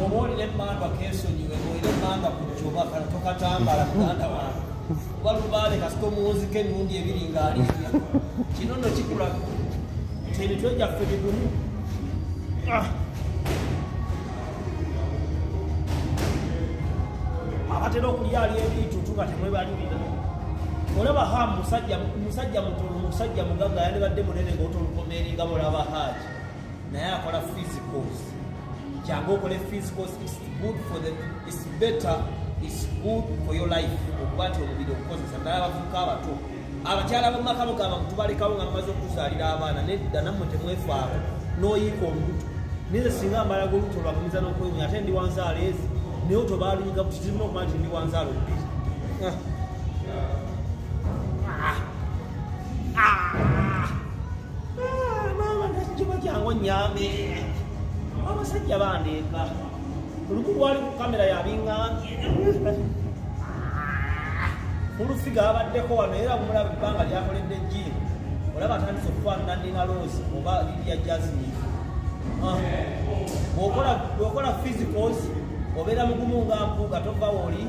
oboolire emmandwa keesonyiwe ng'oyire emmandwa ku jjoba kano tokatambala muganda wange oba lubaale kasita omuwunziko emirundi ebiri ng'alirya kino nno kikula nti emitwe gyaffe migumu abatera okulya ali ebitutu nga temwebalirira olaba hamu musajja mutono musajja mugaga yandibadde munene ng'otolukomeeringa mulaba haaji naye akola physicals jangu okole physicals it's good for them it's better it's good for your life okuba nti omubiri okukozesa naye abavubuka abato abakyala b'omumaka mugamba mutubalekawo nga mumaze okutuzaalira abaana nedda nammwe temwefaako n'oyiika olubuto nize singa mbalaga olubuto lwamumiza n'okwewunya ate ndi wanzaala ezi naye otobalinga buti zirina okuba nti ndi wanzaala bbiri mama nakiba kyangu onyambe abasajja bandeeka olubu lwali ku kamera yabingambye olufiga abaddeko wano era bumulaba ebbanga lyakoledde jiimu olaba atandise okufaanana nina loosi oba lirya jasmine bw'okola physicals obeera mugumu nga mpuuga tova woli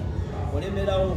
olemerawo